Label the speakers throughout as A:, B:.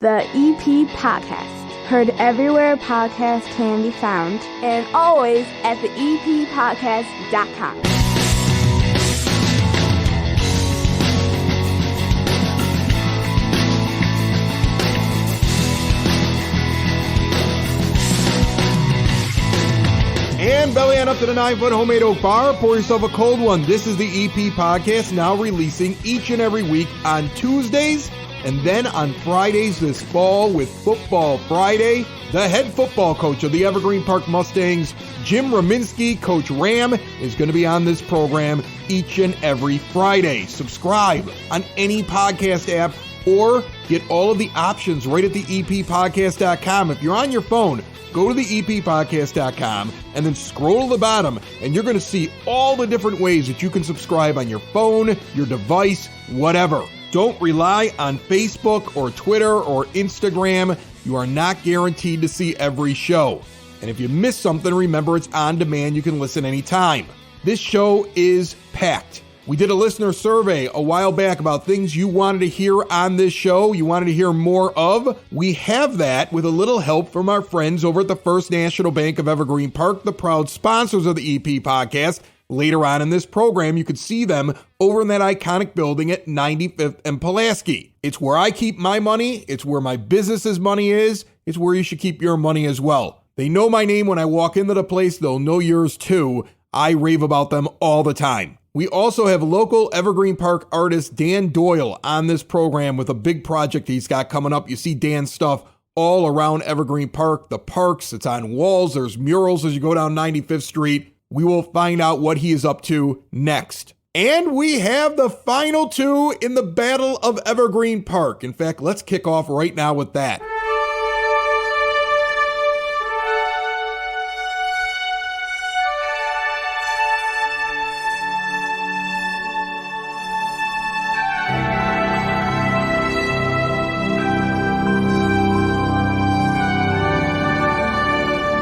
A: The EP Podcast. Heard everywhere podcasts can be found, and always at theeppodcast.com.
B: And belly on up to the 9-foot homemade oak bar. Pour yourself a cold one. This is the EP Podcast, now releasing each and every week on Tuesdays and then on Fridays this fall with Football Friday. The head football coach of the Evergreen Park Mustangs, Jim Rominski, Coach Ram, is going to be on this program each and every Friday. Subscribe on any podcast app or get all of the options right at the eppodcast.com. If you're on your phone, go to the eppodcast.com and then scroll to the bottom, and you're going to see all the different ways that you can subscribe on your phone, your device, whatever. Don't rely on Facebook or Twitter or Instagram. You are not guaranteed to see every show. And if you miss something, remember it's on demand. You can listen anytime. This show is packed. We did a listener survey a while back about things you wanted to hear on this show, you wanted to hear more of. We have that with a little help from our friends over at the First National Bank of Evergreen Park, the proud sponsors of the EP Podcast. Later on in this program, you could see them over in that iconic building at 95th and Pulaski. It's where I keep my money. It's where my business's money is. It's where you should keep your money as well. They know my name when I walk into the place. They'll know yours too. I rave about them all the time. We also have local Evergreen Park artist Dan Doyle on this program with a big project he's got coming up. You see Dan's stuff all around Evergreen Park, the parks. It's on walls. There's murals as you go down 95th Street. We will find out what he is up to next. And we have the final two in the Battle of Evergreen Park. In fact, let's kick off right now with that.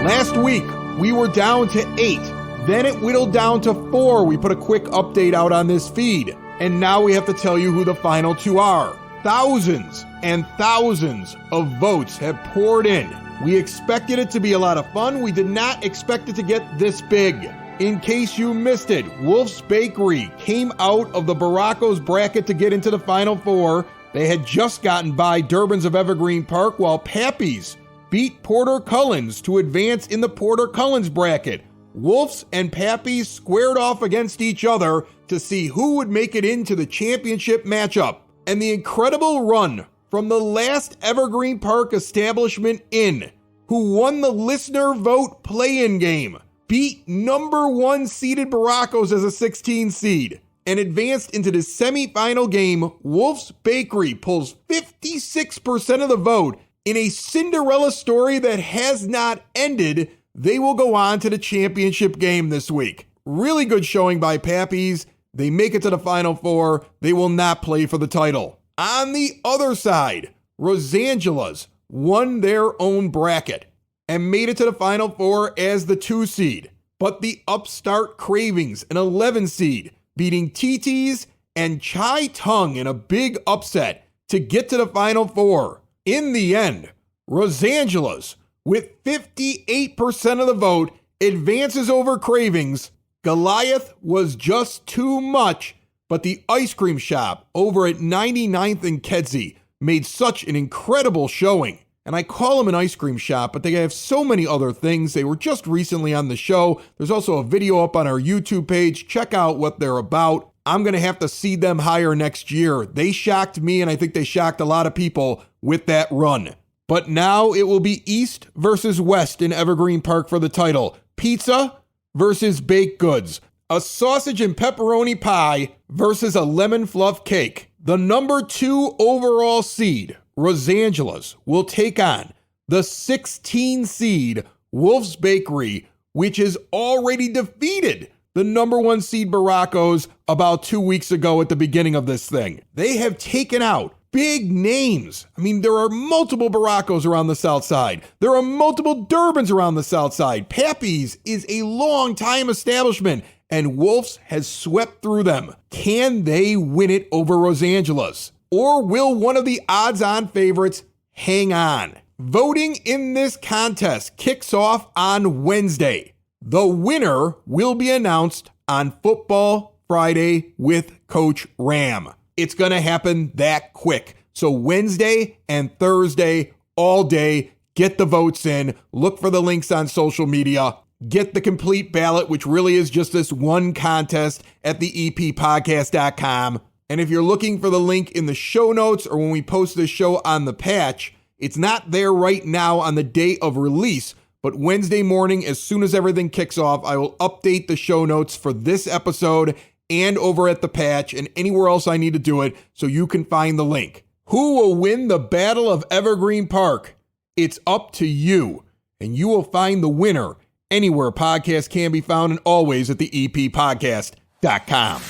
B: Last week, we were down to 8. Then it whittled down to 4. We put a quick update out on this feed. And now we have to tell you who the final two are. Thousands and thousands of votes have poured in. We expected it to be a lot of fun. We did not expect it to get this big. In case you missed it, Wolf's Bakery came out of the Baracos bracket to get into the final 4. They had just gotten by Durbin's of Evergreen Park, while Pappy's beat Porter Cullens to advance in the Porter Cullens bracket. Wolf's and Pappy's squared off against each other to see who would make it into the championship matchup. And the incredible run from the last Evergreen Park establishment in, who won the listener vote play-in game, beat number 1 seeded Baracos as a 16 seed, and advanced into the semifinal game. Wolf's Bakery pulls 56% of the vote in a Cinderella story that has not ended. They will go on to the championship game this week. Really good showing by Pappy's. They make it to the final 4. They will not play for the title. On the other side, Rosangela's won their own bracket and made it to the final 4 as the 2 seed. But the upstart Cravings, an 11 seed, beating TT's and Chai Tung in a big upset to get to the final 4. In the end, Rosangela's, with 58% of the vote, advances over Cravings. Goliath was just too much, but the ice cream shop over at 99th and Kedzie made such an incredible showing. And I call them an ice cream shop, but they have so many other things. They were just recently on the show. There's also a video up on our YouTube page. Check out what they're about. I'm going to have to seed them higher next year. They shocked me, and I think they shocked a lot of people with that run. But now it will be East versus West in Evergreen Park for the title. Pizza versus baked goods. A sausage and pepperoni pie versus a lemon fluff cake. The number 2 overall seed, Rosangela's, will take on the 16 seed Wolf's Bakery, which has already defeated the number 1 seed Baracos about 2 weeks ago at the beginning of this thing. They have taken out big names. I mean, there are multiple Baracos around the South Side. There are multiple Durbins around the South Side. Pappy's is a long-time establishment, and Wolf's has swept through them. Can they win it over Rosangela's? Or will one of the odds-on favorites hang on. Voting in this contest kicks off on Wednesday. The winner will be announced on Football Friday with Coach Ram. It's going to happen that quick. So Wednesday and Thursday, all day, get the votes in. Look for the links on social media. Get the complete ballot, which really is just this one contest at theeppodcast.com. And if you're looking for the link in the show notes or when we post this show on the patch, it's not there right now on the day of release, but Wednesday morning, as soon as everything kicks off, I will update the show notes for this episode and over at the patch and anywhere else I need to do it so you can find the link. Who will win the Battle of Evergreen Park? It's up to you, and you will find the winner anywhere podcasts can be found and always at theeppodcast.com.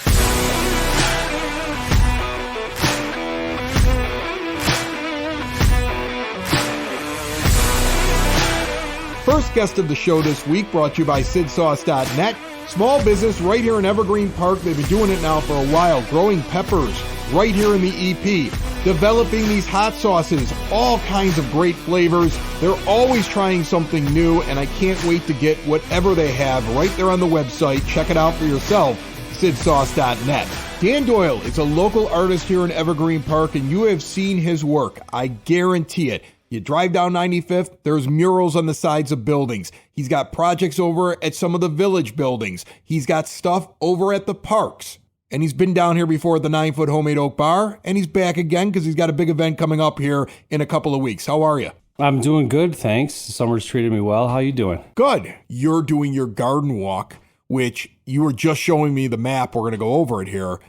B: First guest of the show this week brought to you by SidSauce.net. Small business right here in Evergreen Park. They've been doing it now for a while, growing peppers right here in the EP, developing these hot sauces, all kinds of great flavors. They're always trying something new, and I can't wait to get whatever they have right there on the website. Check it out for yourself, SidSauce.net. Dan Doyle is a local artist here in Evergreen Park, and you have seen his work. I guarantee it. You drive down 95th, there's murals on the sides of buildings. He's got projects over at some of the village buildings. He's got stuff over at the parks. And he's been down here before at the 9-Foot Homemade Oak Bar, and he's back again because he's got a big event coming up here in a couple of weeks. How are you?
C: I'm doing good, thanks. Summer's treated me well. How you doing?
B: Good. You're doing your garden walk, which you were just showing me the map. We're going to go over it here.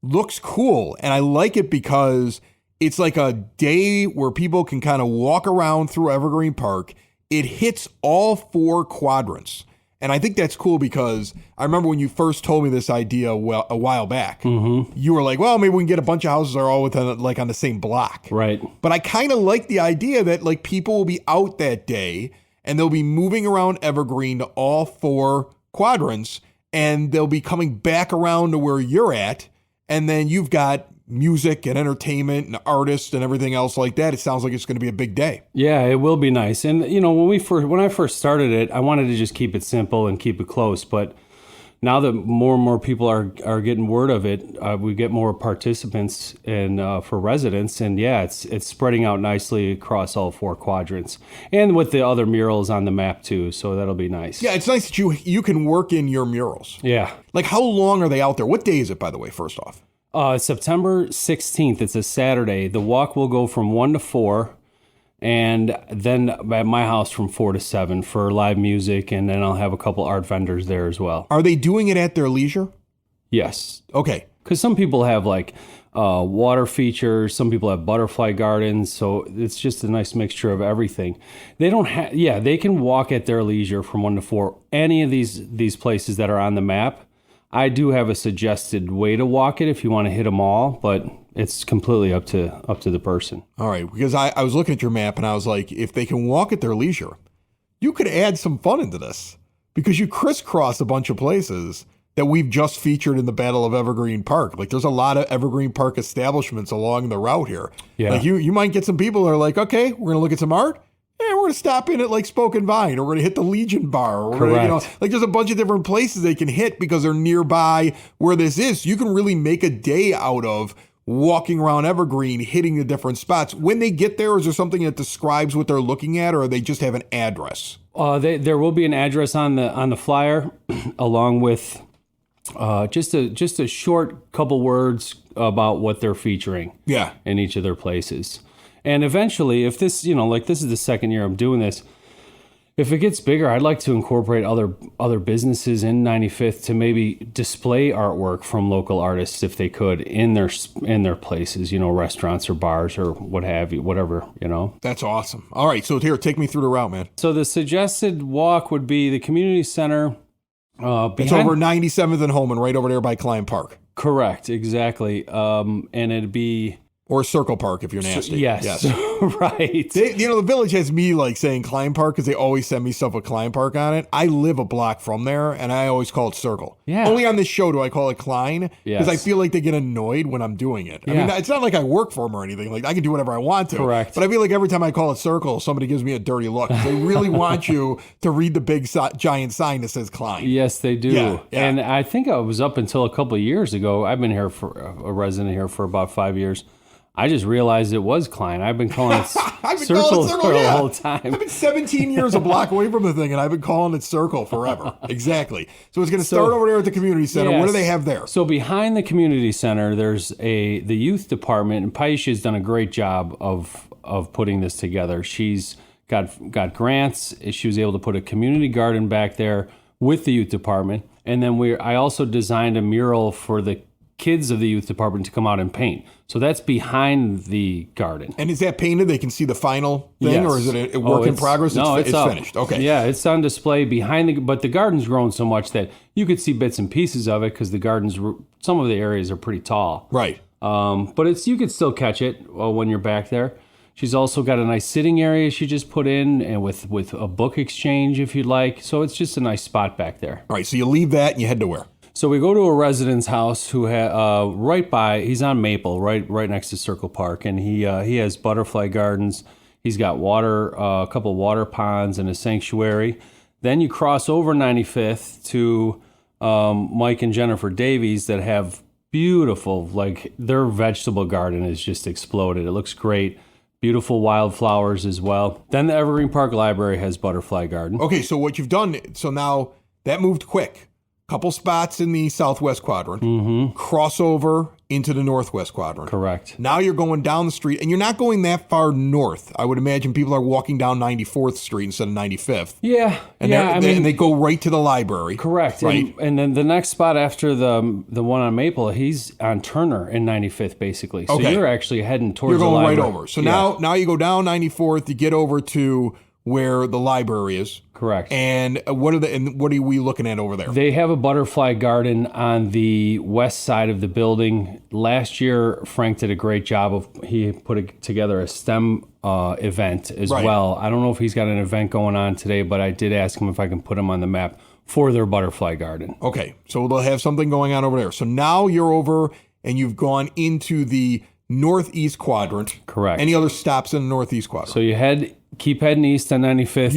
B: Looks cool, and I like it because it's like a day where people can kind of walk around through Evergreen Park. It hits all 4 quadrants. And I think that's cool because I remember when you first told me this idea a while back, you were like, well, maybe we can get a bunch of houses that are all within, like on the same block.
C: Right.
B: But I kind of like the idea that like people will be out that day and they'll be moving around Evergreen to all 4 quadrants and they'll be coming back around to where you're at. And then you've got music and entertainment and artists and everything else like that. It sounds like it's going to be a big day.
C: Yeah, it will be nice. And you know, when I first started it, I wanted to just keep it simple and keep it close. But now that more and more people are getting word of it, we get more participants and for residents. And yeah, it's spreading out nicely across all 4 quadrants, and with the other murals on the map too. So that'll be nice.
B: Yeah, it's nice that you can work in your murals.
C: Yeah.
B: Like, how long are they out there? What day is it, by the way? First off.
C: September 16th. It's a Saturday. The walk will go from 1 to 4, and then at my house from 4 to 7 for live music, and then I'll have a couple art vendors there as well.
B: Are they doing it at their leisure?
C: Yes.
B: Okay.
C: Because some people have like water features, some people have butterfly gardens, so it's just a nice mixture of everything. They don't have, they can walk at their leisure from 1 to 4. Any of these places that are on the map. I do have a suggested way to walk it if you want to hit them all, but it's completely up to the person.
B: All right, because I was looking at your map and I was like, if they can walk at their leisure, you could add some fun into this because you crisscross a bunch of places that we've just featured in the Battle of Evergreen Park. Like, there's a lot of Evergreen Park establishments along the route here.
C: Yeah.
B: Like, you might get some people that are like, okay, we're going to look at some art. Yeah, we're going to stop in at like Spoken Vine, or we're going to hit the Legion Bar. Or
C: Correct.
B: Like there's a bunch of different places they can hit because they're nearby where this is. So you can really make a day out of walking around Evergreen, hitting the different spots. When they get there, is there something that describes what they're looking at, or they just have an address?
C: There will be an address on the flyer, along with just a short couple words about what they're featuring.
B: Yeah.
C: In each of their places. And eventually, if this, like this is the second year I'm doing this, if it gets bigger, I'd like to incorporate other businesses in 95th to maybe display artwork from local artists if they could in their places, restaurants or bars or what have you, whatever,
B: That's awesome. All right, so here, take me through the route, man.
C: So the suggested walk would be the community center.
B: It's over 97th and Holman, right over there by Klein Park.
C: Correct, exactly. And it'd be
B: Or Circle Park if you're nasty.
C: Yes. Right.
B: The village has me like saying Klein Park because they always send me stuff with Klein Park on it. I live a block from there, and I always call it Circle.
C: Yeah.
B: Only on this show do I call it Klein because I
C: Yes.
B: feel like they get annoyed when I'm doing it. I mean, it's not like I work for them or anything. Like I can do whatever I want to.
C: Correct.
B: But I feel like every time I call it Circle, somebody gives me a dirty look. They really want you to read the big giant sign that says Klein.
C: Yes, they do.
B: Yeah.
C: And I think I was up until a couple of years ago. I've been here for a resident here for about 5 years. I just realized it was Klein. I've been calling it Circle for the whole time.
B: I've been 17 years a block away from the thing, and I've been calling it Circle forever. Exactly. So it's going to start over there at the community center.
C: Yes.
B: What do they have there?
C: So behind the community center, there's the youth department, and Paisha has done a great job of putting this together. She's got grants. She was able to put a community garden back there with the youth department, and then I also designed a mural for the kids of the youth department to come out and paint. So that's behind the garden.
B: And is that painted? They can see the final thing, or is it a work in progress?
C: No, it's
B: finished. Okay.
C: Yeah, it's on display behind but the garden's grown so much that you could see bits and pieces of it because the garden's, some of the areas are pretty tall.
B: Right.
C: But you could still catch it when you're back there. She's also got a nice sitting area she just put in, and with a book exchange if you'd like. So it's just a nice spot back there.
B: All right. So you leave that and you head to where?
C: So we go to a resident's house who right by. He's on Maple, right next to Circle Park, and he has butterfly gardens. He's got a couple water ponds and a sanctuary. Then you cross over 95th to Mike and Jennifer Davies that have beautiful, like their vegetable garden is just exploded. It looks great. Beautiful wildflowers as well. Then the Evergreen Park Library has butterfly garden.
B: Okay. So what you've done? So now that moved quick. Couple spots in the southwest quadrant, crossover into the northwest quadrant.
C: Correct.
B: Now you're going down the street, and you're not going that far north. I would imagine people are walking down 94th Street instead of 95th.
C: Yeah,
B: And they go right to the library.
C: Correct.
B: Right.
C: And then the next spot after the one on Maple, he's on Turner in 95th, basically. So
B: Okay.
C: you're actually heading towards
B: You're
C: the
B: going right
C: library.
B: over. So now you go down 94th, you get over to where the library is.
C: Correct.
B: And what are we looking at over there?
C: They have a butterfly garden on the west side of the building. Last year, Frank did a great job he put together a STEM event as well. I don't know if he's got an event going on today, but I did ask him if I can put him on the map for their butterfly garden.
B: Okay, so they'll have something going on over there. So now you're over and you've gone into the northeast quadrant.
C: Correct.
B: Any other stops in the northeast quadrant?
C: So you keep heading east on 95th.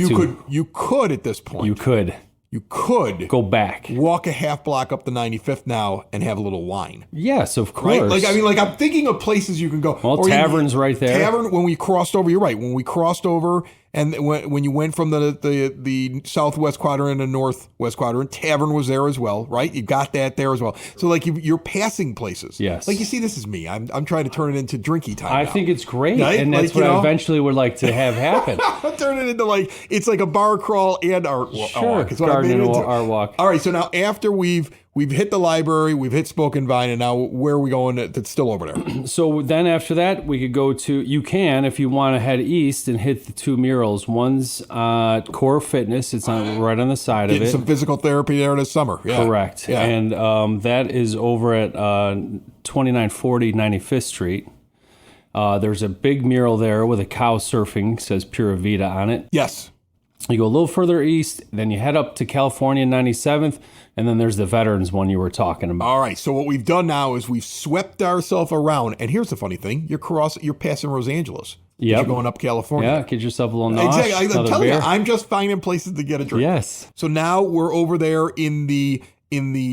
B: You could at this point.
C: You could go back,
B: walk a half block up the 95th now, and have a little wine.
C: Yes, of course.
B: Right? I'm thinking of places you can go.
C: Well, Tavern's right there.
B: Tavern. When we crossed over, you're right. When we crossed over, and when you went from the southwest quadrant and northwest quadrant, Tavern was there as well, right? You got that there as well. So you're passing places.
C: Yes.
B: You see, this is me. I'm trying to turn it into drinky time.
C: I
B: now.
C: think it's great,
B: Right?
C: and that's what I eventually would like to have happen.
B: Turn it into it's like a bar crawl and art walk.
C: Sure,
B: It's what I
C: garden
B: made it
C: and
B: into.
C: art walk.
B: All right, so now after we've hit the library, we've hit Spoken Vine, and now where are we going that's still over there?
C: So then after that, we could go to, you can, if you want to head east and hit the two murals. One's Core Fitness. It's right on the side of
B: Getting
C: it.
B: some physical therapy there this summer. Yeah.
C: Correct.
B: Yeah.
C: And that is over at 2940 95th Street. There's a big mural there with a cow surfing, says Pura Vida on it.
B: Yes.
C: You go a little further east, then you head up to California 97th, and then there's the Veterans one you were talking about.
B: All right, so what we've done now is we've swept ourselves around, and here's the funny thing: you're passing Los Angeles.
C: Yep.
B: You're going up California.
C: Yeah, get yourself a little nosh.
B: Exactly. I'm
C: another
B: telling
C: beer.
B: you, I'm just finding places to get a drink.
C: Yes.
B: So now we're over there in the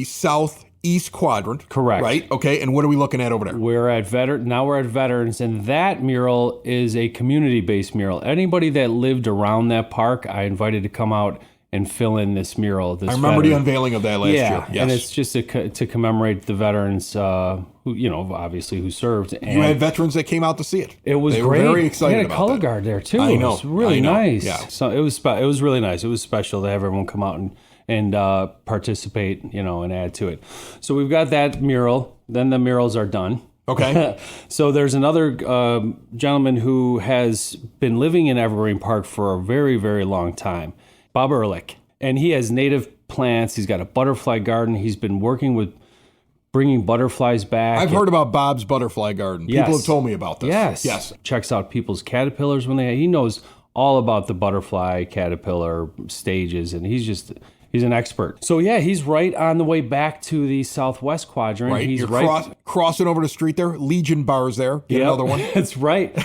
B: southeast quadrant.
C: Correct.
B: Right. Okay. And what are we looking at over there?
C: We're at Veterans, and that mural is a community-based mural. Anybody that lived around that park, I invited to come out and fill in this mural.
B: I remember the unveiling of that last year. Yes.
C: And it's just to commemorate the veterans, who obviously who served. And
B: you had veterans that came out to see it.
C: it was
B: they
C: great.
B: Were very excited
C: they had a
B: about
C: color
B: that.
C: guard there too.
B: I know.
C: It was really
B: I know.
C: nice.
B: Yeah.
C: So it was really nice. It was special to have everyone come out and participate, and add to it. So we've got that mural. Then the murals are done.
B: Okay.
C: So there's another gentleman who has been living in Evergreen Park for a very, very long time, Bob Ehrlich. And he has native plants. He's got a butterfly garden. He's been working with bringing butterflies back.
B: I've heard about Bob's Butterfly Garden.
C: Yes.
B: People have told me about this.
C: Yes. Checks out people's caterpillars he knows all about the butterfly caterpillar stages, and he's an expert. So yeah, he's right on the way back to the southwest quadrant.
B: Right.
C: He's
B: You're crossing over the street there. Legion Bar's there. Get another one.
C: That's right.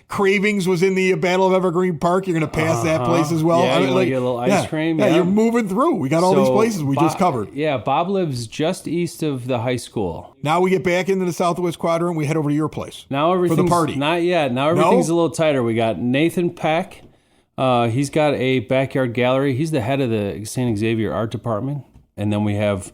B: Cravings was in the Battle of Evergreen Park. You're going to pass that place as well.
C: Yeah, you get a little ice cream.
B: Yeah, you're moving through. We got all these places we just covered.
C: Yeah, Bob lives just east of the high school.
B: Now we get back into the southwest quadrant. We head over to your place.
C: Now everything's
B: for the party.
C: Not yet. Now everything's a little tighter. We got Nathan Peck. He's got a backyard gallery. He's the head of the St. Xavier Art Department. And then we have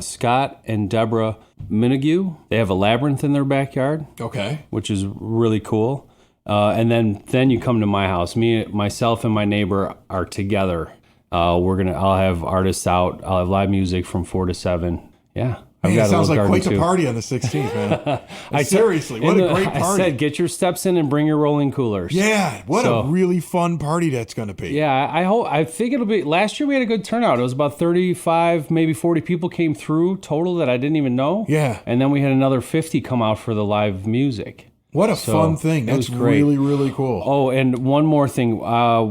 C: Scott and Deborah Minigue. They have a labyrinth in their backyard.
B: Okay.
C: Which is really cool. And then you come to my house. Myself and my neighbor are together. I'll have artists out. I'll have live music from 4 to 7. Yeah.
B: It sounds like quite the party on the 16th, man. Seriously, what a great party.
C: I said, get your steps in and bring your rolling coolers.
B: Yeah, what a really fun party that's going to be.
C: Yeah, I think it'll be. Last year we had a good turnout. It was about 35, maybe 40 people came through total that I didn't even know.
B: Yeah.
C: And then we had another 50 come out for the live music.
B: What a fun thing. That's really, really cool.
C: Oh, and one more thing.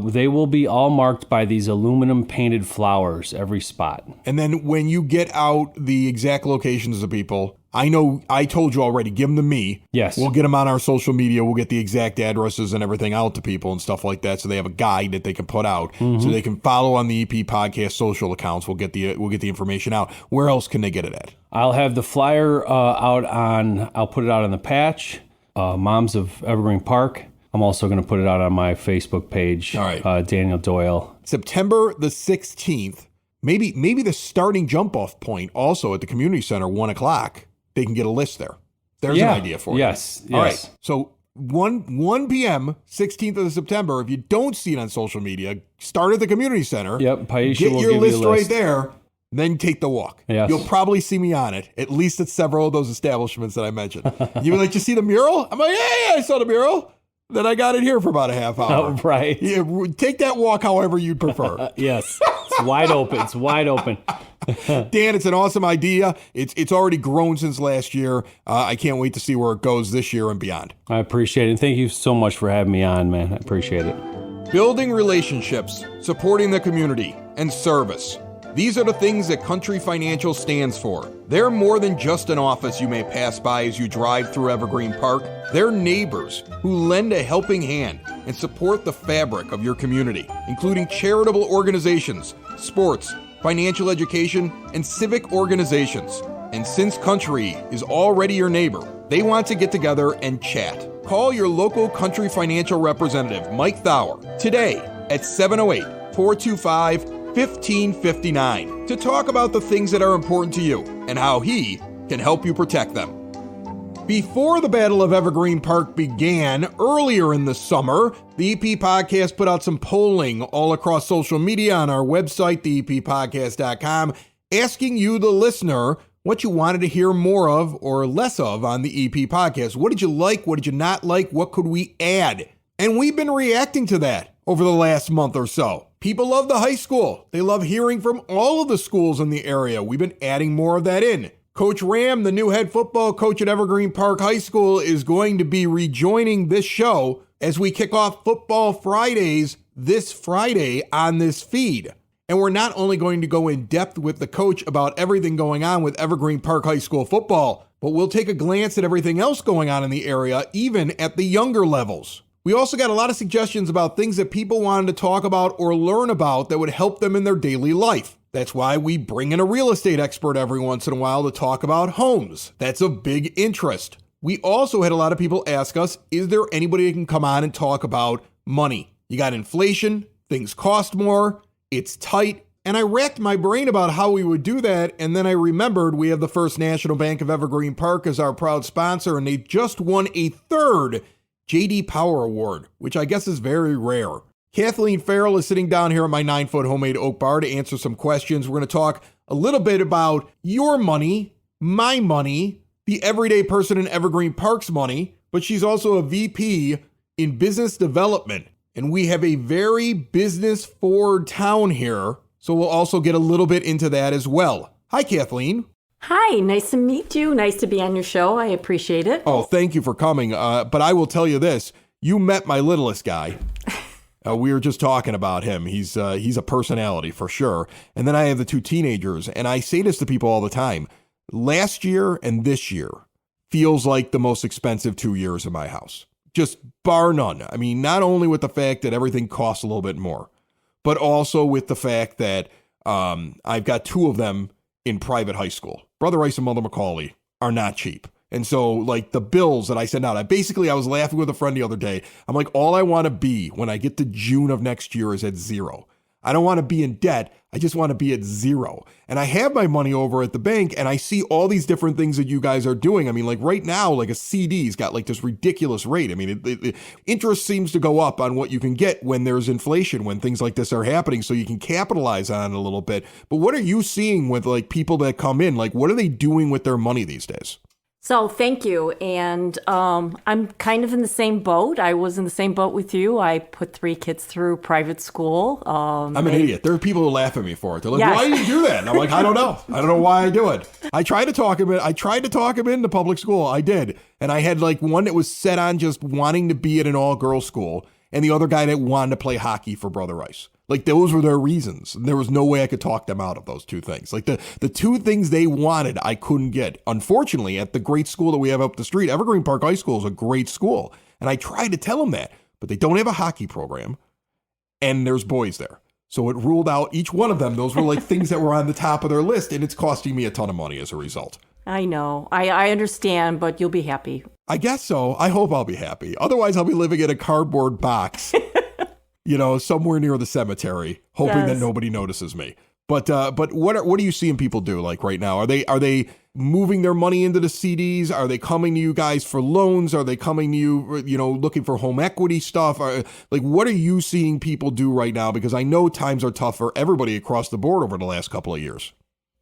C: They will be all marked by these aluminum painted flowers, every spot.
B: And then when you get out the exact locations of people, I know I told you already, give them to me.
C: Yes.
B: We'll get them on our social media. We'll get the exact addresses and everything out to people and stuff like that, so they have a guide that they can put out, so they can follow on the EP Podcast social accounts. We'll get the information out. Where else can they get it at?
C: I'll have the flyer I'll put it out on the patch. Moms of Evergreen Park. I'm also going to put it out on my Facebook page.
B: All right.
C: Daniel Doyle.
B: September the 16th. Maybe the starting jump off point also at the community center, 1 o'clock. They can get a list there. There's an idea for you.
C: Yes.
B: All right. So 1 p.m., 16th of September. If you don't see it on social media, start at the community center.
C: Yep. Paisha
B: get
C: will
B: your
C: give
B: list
C: you a
B: right there. Then take the walk.
C: Yes.
B: You'll probably see me on it, at least at several of those establishments that I mentioned. You're like, you see the mural? I'm like, yeah, I saw the mural. Then I got it here for about a half hour.
C: Oh, right.
B: Yeah, take that walk however you'd prefer.
C: Yes. It's wide open. It's wide open.
B: Dan, it's an awesome idea. It's already grown since last year. I can't wait to see where it goes this year and beyond.
C: I appreciate it. Thank you so much for having me on, man. I appreciate it.
B: Building relationships, supporting the community, and service. These are the things that Country Financial stands for. They're more than just an office you may pass by as you drive through Evergreen Park. They're neighbors who lend a helping hand and support the fabric of your community, including charitable organizations, sports, financial education, and civic organizations. And since Country is already your neighbor, they want to get together and chat. Call your local Country Financial representative, Mike Thauer, today at 708-425-1559 to talk about the things that are important to you and how he can help you protect them. Before the Battle of Evergreen Park began earlier in the summer, the EP Podcast put out some polling all across social media on our website, theeppodcast.com, asking you, the listener, what you wanted to hear more of or less of on the EP Podcast. What did you like? What did you not like? What could we add? And we've been reacting to that over the last month or so. People love the high school. They love hearing from all of the schools in the area. We've been adding more of that in. Coach Ram, the new head football coach at Evergreen Park High School, is going to be rejoining this show as we kick off Football Fridays this Friday on this feed. And we're not only going to go in depth with the coach about everything going on with Evergreen Park High School football, but we'll take a glance at everything else going on in the area, even at the younger levels. We also got a lot of suggestions about things that people wanted to talk about or learn about that would help them in their daily life. That's why we bring in a real estate expert every once in a while to talk about homes. That's of big interest. We also had a lot of people ask us, is there anybody that can come on and talk about money? You got inflation, things cost more, it's tight, and I racked my brain about how we would do that, and then I remembered we have the First National Bank of Evergreen Park as our proud sponsor, and they just won a third J.D. Power Award, which I guess is very rare. Kathleen Farrell is sitting down here at my 9-foot homemade oak bar to answer some questions. We're going to talk a little bit about your money, my money, the everyday person in Evergreen Park's money, but she's also a VP in business development. And we have a very business-forward town here, so we'll also get a little bit into that as well. Hi, Kathleen.
D: Hi, nice to meet you. Nice to be on your show. I appreciate it.
B: Oh, thank you for coming. But I will tell you this. You met my littlest guy. We were just talking about him. He's a personality for sure. And then I have the two teenagers. And I say this to people all the time. Last year and this year feels like the most expensive 2 years in my house. Just bar none. I mean, not only with the fact that everything costs a little bit more, but also with the fact that I've got two of them in private high school. Brother Rice and Mother Macaulay are not cheap. And so like the bills that I send out, I was laughing with a friend the other day. I'm like, all I want to be when I get to June of next year is at zero. I don't want to be in debt. I just want to be at zero. And I have my money over at the bank and I see all these different things that you guys are doing. I mean, like right now, like a CD's got like this ridiculous rate. I mean, interest seems to go up on what you can get when there's inflation, when things like this are happening. So you can capitalize on it a little bit. But what are you seeing with like people that come in? Like, what are they doing with their money these days?
D: So thank you. And I'm kind of in the same boat. I was in the same boat with you. I put 3 kids through private school.
B: I'm an idiot. There are people who laugh at me for it. They're like,
D: Yes.
B: why do you do that? And I'm like, I don't know. I don't know why I do it. I tried to talk him into public school. I did. And I had like one that was set on just wanting to be at an all-girls school and the other guy that wanted to play hockey for Brother Rice. Like those were their reasons. And there was no way I could talk them out of those two things. Like the two things they wanted, I couldn't get. Unfortunately, at the great school that we have up the street, Evergreen Park High School is a great school. And I tried to tell them that, but they don't have a hockey program and there's boys there. So it ruled out each one of them. Those were like things that were on the top of their list. And it's costing me a ton of money as a result.
D: I know. I understand, but you'll be happy.
B: I guess so. I hope I'll be happy. Otherwise, I'll be living in a cardboard box. Somewhere near the cemetery, hoping that nobody notices me. But what are you seeing people do like right now? Are they moving their money into the CDs? Are they coming to you guys for loans? Are they coming to you, looking for home equity stuff? What are you seeing people do right now? Because I know times are tough for everybody across the board over the last couple of years.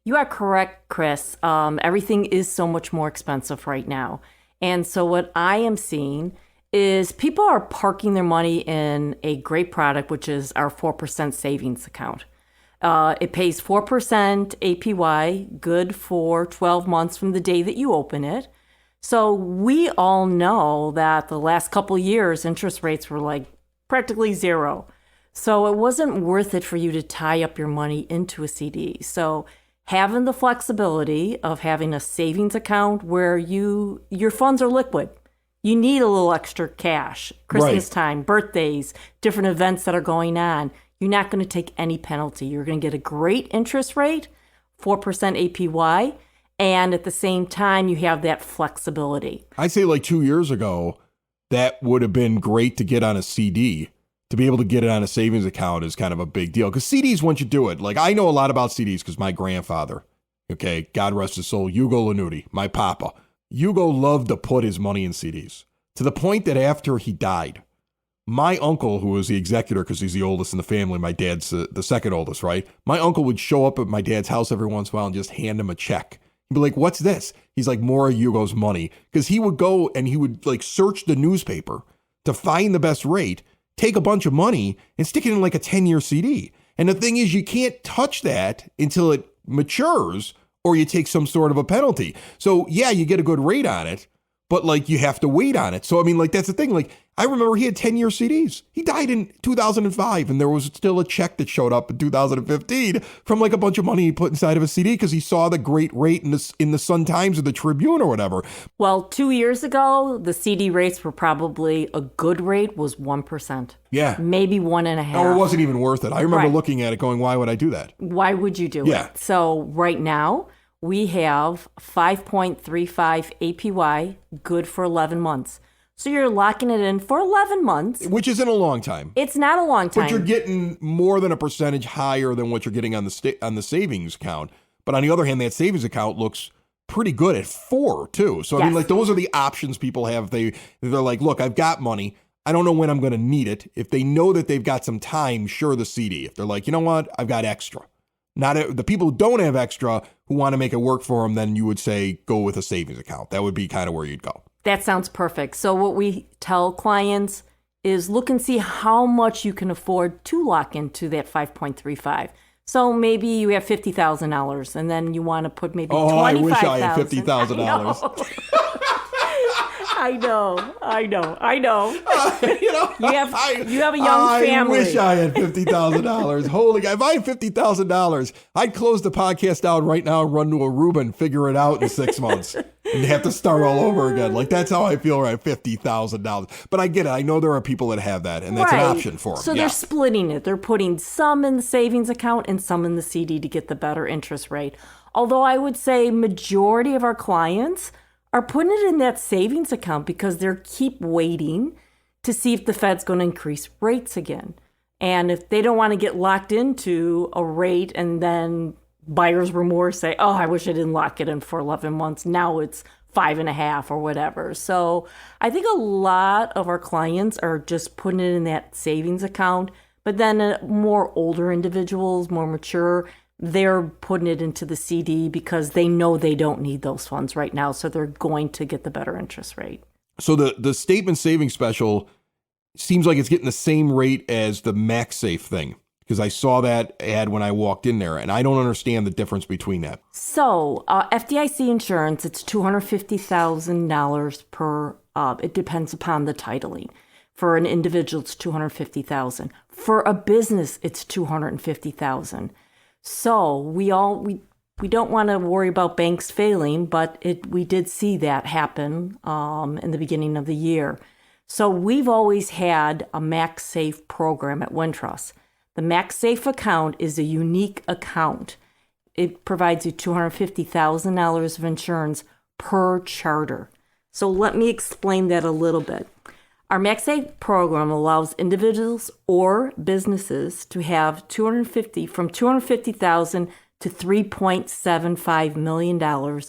D: You are correct, Chris. Everything is so much more expensive right now. And so what I am seeing is people are parking their money in a great product, which is our 4% savings account. It pays 4% APY, good for 12 months from the day that you open it. So we all know that the last couple of years, interest rates were like practically zero. So it wasn't worth it for you to tie up your money into a CD. So having the flexibility of having a savings account where your funds are liquid. You need a little extra cash, Christmas time, birthdays, different events that are going on. You're not going to take any penalty. You're going to get a great interest rate, 4% APY, and at the same time, you have that flexibility.
B: I'd say like 2 years ago, that would have been great to get on a CD. To be able to get it on a savings account is kind of a big deal. Because CDs, once you do it, like I know a lot about CDs because my grandfather, okay, God rest his soul, Hugo Lanuti, my papa, Hugo loved to put his money in CDs to the point that after he died, my uncle, who was the executor because he's the oldest in the family, my dad's the second oldest, right? My uncle would show up at my dad's house every once in a while and just hand him a check. He'd be like, what's this? He's like, more of Hugo's money. Because he would go and he would like search the newspaper to find the best rate, take a bunch of money and stick it in like a 10-year CD. And the thing is, you can't touch that until it matures or you take some sort of a penalty. So yeah, you get a good rate on it, but like you have to wait on it. So I mean, like that's the thing. Like I remember he had 10-year CDs. He died in 2005 and there was still a check that showed up in 2015 from like a bunch of money he put inside of a CD because he saw the great rate in the Sun Times or the Tribune or whatever.
D: Well, 2 years ago, the CD rates were probably a good rate was 1%.
B: Yeah.
D: Maybe 1.5%.
B: Oh, it wasn't even worth it. I remember looking at it going, why would I do that?
D: Why would you do it? So right now, we have 5.35 APY, good for 11 months. So you're locking it in for 11 months.
B: Which isn't a long time.
D: It's not a long time.
B: But you're getting more than a percentage higher than what you're getting on the savings account. But on the other hand, that savings account looks pretty good at 4 too. So I mean, like those are the options people have. They're like, look, I've got money. I don't know when I'm going to need it. If they know that they've got some time, sure, the CD. If they're like, you know what, I've got extra. Not the people who don't have extra who want to make it work for them, then you would say go with a savings account. That would be kind of where you'd go.
D: That sounds perfect. So what we tell clients is look and see how much you can afford to lock into that 5.35. So maybe you have $50,000 and then you want to put maybe $25,000.
B: I wish I had $50,000.
D: I know. You have a young
B: I
D: family.
B: wish I had $50,000. Holy God. If I had $50,000, I'd close the podcast down right now and run to Aruba and figure it out in 6 months and have to start all over again. Like, that's how I feel right, $50,000. But I get it. I know there are people that have that, and that's an option for them.
D: So they're splitting it. They're putting some in the savings account and some in the CD to get the better interest rate. Although I would say majority of our clients are putting it in that savings account because they're keep waiting to see if the Fed's going to increase rates again. And if they don't want to get locked into a rate and then buyer's remorse, say, oh, I wish I didn't lock it in for 11 months. Now it's 5.5 or whatever. So I think a lot of our clients are just putting it in that savings account. But then more older individuals, more mature, they're putting it into the CD because they know they don't need those funds right now. So they're going to get the better interest rate.
B: So the statement savings special seems like it's getting the same rate as the MaxSafe thing, because I saw that ad when I walked in there, and I don't understand the difference between that.
D: So FDIC insurance, it's $250,000 per, it depends upon the titling. For an individual, it's $250,000. For a business, it's $250,000. So we don't want to worry about banks failing, but we did see that happen in the beginning of the year. So we've always had a MaxSafe program at Wintrust. The MaxSafe account is a unique account. It provides you $250,000 of insurance per charter. So let me explain that a little bit. Our MaxSafe program allows individuals or businesses to have from $250,000 to $3.75 million,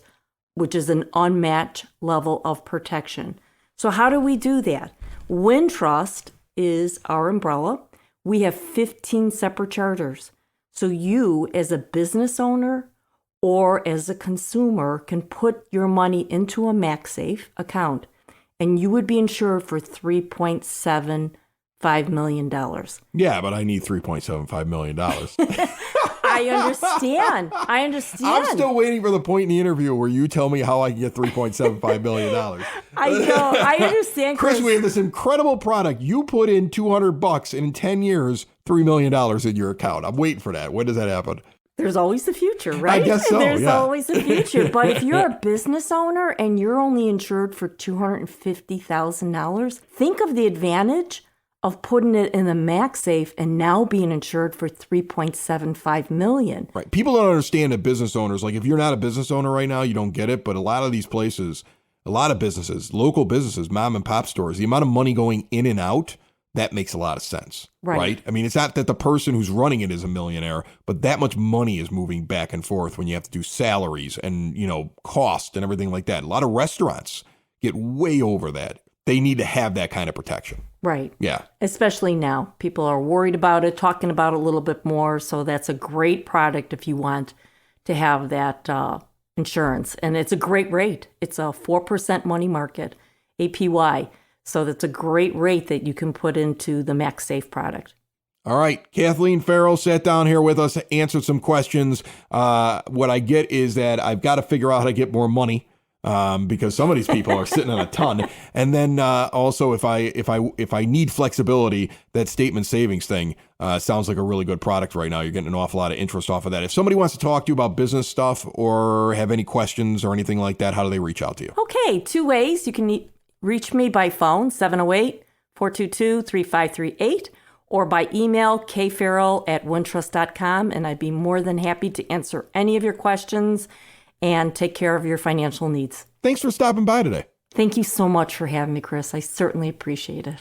D: which is an unmatched level of protection. So how do we do that? Wintrust is our umbrella. We have 15 separate charters. So you, as a business owner or as a consumer, can put your money into a MaxSafe account, and you would be insured for $3.75 million.
B: Yeah, but I need $3.75 million.
D: I understand.
B: I'm still waiting for the point in the interview where you tell me how I can get $3.75 million.
D: I know. I understand,
B: Chris, we have this incredible product. You put in $200 and in 10 years, $3 million in your account. I'm waiting for that. When does that happen?
D: There's always the future, right?
B: I guess so,
D: There's always the future. But if you're a business owner and you're only insured for $250,000, think of the advantage of putting it in the MaxSafe and now being insured for $3.75 million.
B: Right. People don't understand that business owners, like if you're not a business owner right now, you don't get it. But a lot of these places, a lot of businesses, local businesses, mom and pop stores, the amount of money going in and out, that makes a lot of sense, right? I mean, it's not that the person who's running it is a millionaire, but that much money is moving back and forth when you have to do salaries and, cost and everything like that. A lot of restaurants get way over that. They need to have that kind of protection.
D: Right.
B: Yeah.
D: Especially now. People are worried about it, talking about it a little bit more. So that's a great product if you want to have that insurance. And it's a great rate. It's a 4% money market, APY. So that's a great rate that you can put into the MaxSafe product.
B: All right. Kathleen Farrell sat down here with us, answered some questions. What I get is that I've got to figure out how to get more money because some of these people are sitting on a ton. And then also if I need flexibility, that statement savings thing sounds like a really good product right now. You're getting an awful lot of interest off of that. If somebody wants to talk to you about business stuff or have any questions or anything like that, how do they reach out to you?
D: Okay. 2 ways. You can reach me by phone, 708-422-3538, or by email, kfarrell@wintrust.com, and I'd be more than happy to answer any of your questions and take care of your financial needs.
B: Thanks for stopping by today.
D: Thank you so much for having me, Chris. I certainly appreciate it.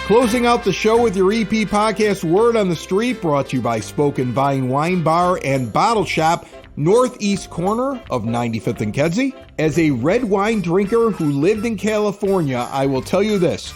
B: Closing out the show with your EP podcast, Word on the Street, brought to you by Spoken Vine Wine Bar and Bottle Shop, northeast corner of 95th and Kedzie. As a red wine drinker who lived in California, I will tell you this.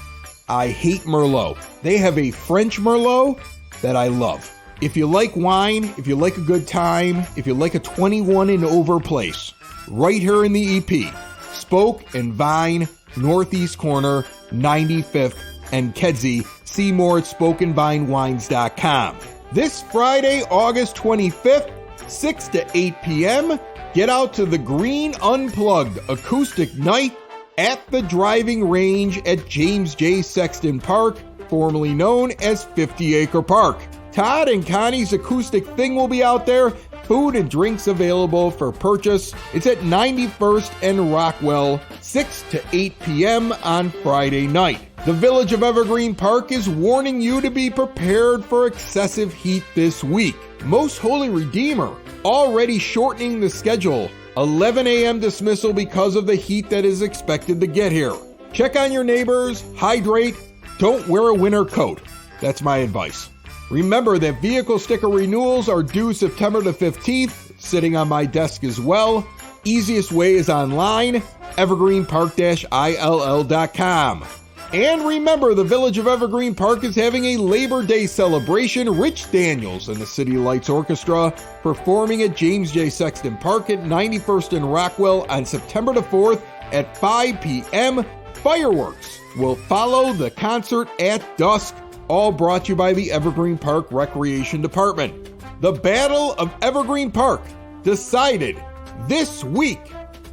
B: I hate Merlot. They have a French Merlot that I love. If you like wine, if you like a good time, if you like a 21 and over place, right here in the EP, Spoke and Vine, Northeast Corner, 95th and Kedzie. See more at spokeandvinewines.com. This Friday, August 25th, 6 to 8 p.m., get out to the Green Unplugged Acoustic Night at the driving range at James J. Sexton Park, formerly known as 50 Acre Park. Todd and Connie's Acoustic Thing will be out there. Food and drinks available for purchase. It's at 91st and Rockwell, 6 to 8 p.m. on Friday night. The Village of Evergreen Park is warning you to be prepared for excessive heat this week. Most Holy Redeemer already shortening the schedule. 11 a.m. dismissal because of the heat that is expected to get here. Check on your neighbors, hydrate, don't wear a winter coat. That's my advice. Remember that vehicle sticker renewals are due September the 15th, sitting on my desk as well. Easiest way is online, evergreenpark-ill.com. And remember, the Village of Evergreen Park is having a Labor Day celebration. Rich Daniels and the City Lights Orchestra performing at James J. Sexton Park at 91st and Rockwell on September the 4th at 5 p.m. Fireworks will follow the concert at dusk. All brought to you by the Evergreen Park Recreation Department. The Battle of Evergreen Park decided this week.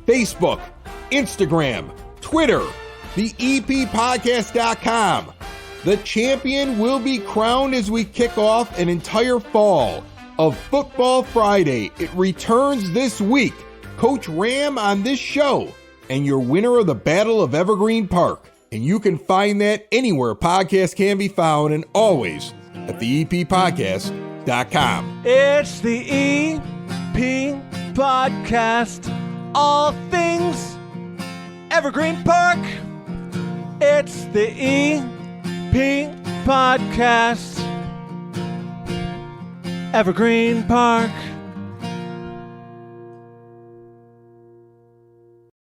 B: Facebook, Instagram, Twitter, theeppodcast.com. The champion will be crowned as we kick off an entire fall of Football Friday. It returns this week. Coach Ram on this show and your winner of the Battle of Evergreen Park. And you can find that anywhere podcasts can be found and always at theeppodcast.com.
E: It's the EP Podcast. All things Evergreen Park. It's the EP Podcast. Evergreen Park.